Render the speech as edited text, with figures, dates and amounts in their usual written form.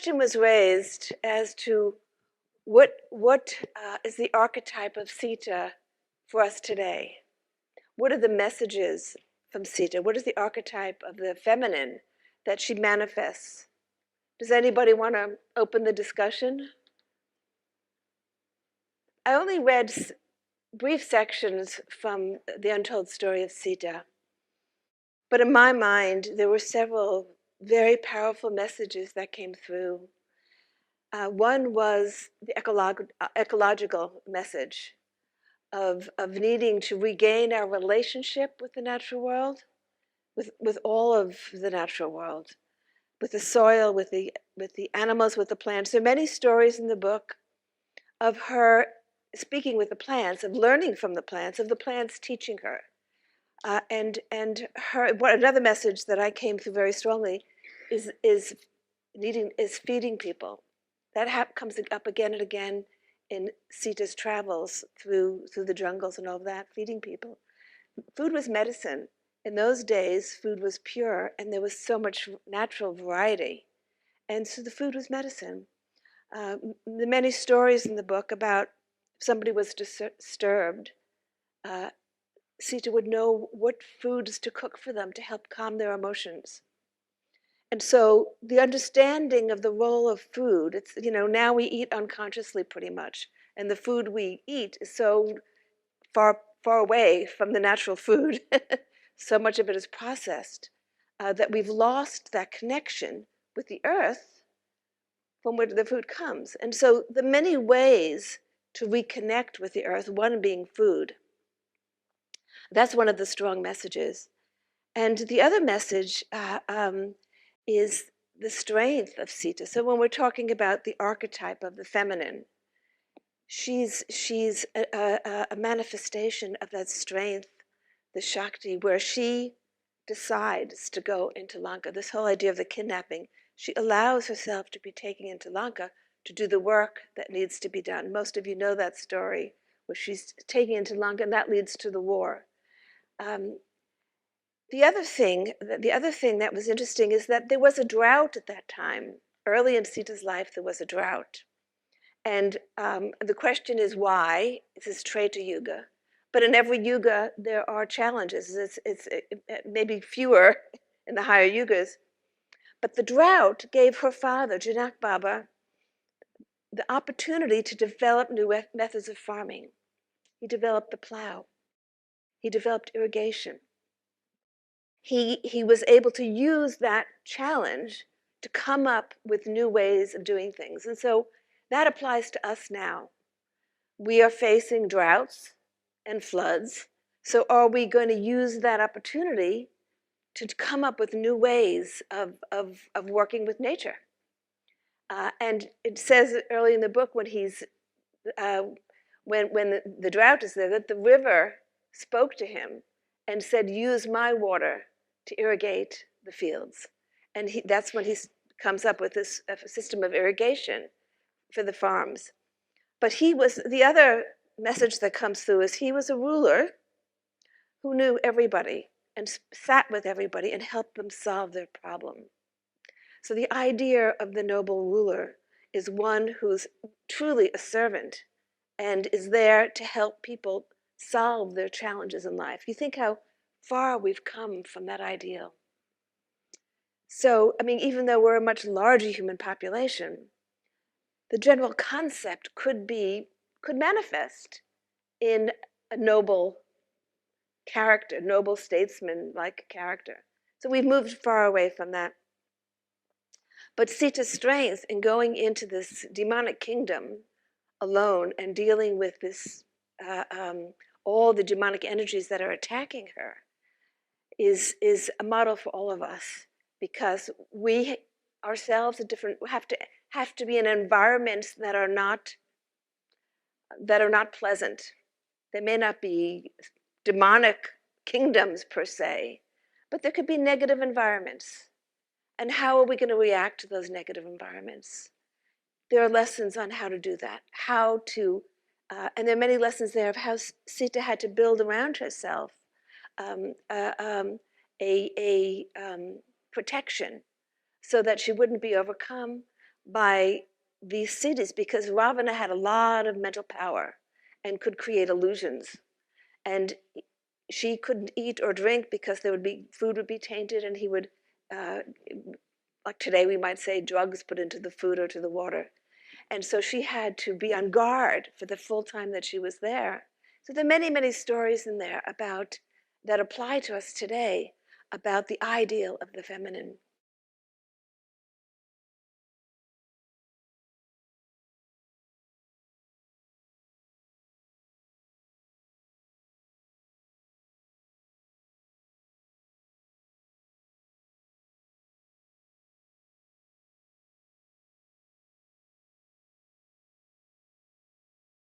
question was raised as to what is the archetype of Sita for us today? What are the messages from Sita? What is the archetype of the feminine that she manifests? Does anybody want to open the discussion? I only read brief sections from the untold story of Sita, but in my mind, there were several very powerful messages that came through. One was the ecological message of needing to regain our relationship with the natural world, with all of the natural world, with the soil, with the animals, with the plants. There are many stories in the book of her speaking with the plants, of learning from the plants, of the plants teaching her. And another message that I came through very strongly is feeding people. That comes up again and again in Sita's travels through the jungles and all of that, feeding people. Food was medicine. In those days, food was pure, and there was so much natural variety. And so the food was medicine. The many stories in the book about if somebody was disturbed, Sita would know what foods to cook for them to help calm their emotions. And so the understanding of the role of food, it's, now we eat unconsciously pretty much. And the food we eat is so far away from the natural food, so much of it is processed, that we've lost that connection with the earth from where the food comes. And so the many ways to reconnect with the earth, one being food. That's one of the strong messages. And the other message is the strength of Sita. So when we're talking about the archetype of the feminine, she's a manifestation of that strength, the Shakti, where she decides to go into Lanka. This whole idea of the kidnapping, she allows herself to be taken into Lanka to do the work that needs to be done. Most of you know that story, where she's taken into Lanka, and that leads to the war. The other thing that was interesting is that there was a drought at that time. Early in Sita's life, there was a drought. And the question is why? This is Treta Yuga. But in every yuga, there are challenges. It's maybe fewer in the higher yugas. But the drought gave her father, Janak Baba, the opportunity to develop new methods of farming. He developed the plow. He developed irrigation. He was able to use that challenge to come up with new ways of doing things. And so that applies to us now. We are facing droughts and floods. So are we going to use that opportunity to come up with new ways of working with nature? And it says early in the book when when the drought is there, that the river spoke to him and said, use my water to irrigate the fields. And that's when he comes up with this system of irrigation for the farms. But the other message that comes through is he was a ruler who knew everybody and sat with everybody and helped them solve their problem. So the idea of the noble ruler is one who's truly a servant and is there to help people solve their challenges in life. You think how far we've come from that ideal. So, even though we're a much larger human population, the general concept could manifest in a noble character, noble statesman-like character. So we've moved far away from that. But Sita's strength in going into this demonic kingdom alone and dealing with this, all the demonic energies that are attacking her, is a model for all of us, because we ourselves have to be in environments that are not pleasant. They may not be demonic kingdoms per se, but there could be negative environments. And how are we going to react to those negative environments? There are lessons on how to do that, and there are many lessons there of how Sita had to build around herself a protection so that she wouldn't be overcome by these cities because Ravana had a lot of mental power and could create illusions. And she couldn't eat or drink because food would be tainted, and he would, like today we might say, drugs put into the food or to the water. And so she had to be on guard for the full time that she was there. So there are many, many stories in there that apply to us today about the ideal of the feminine.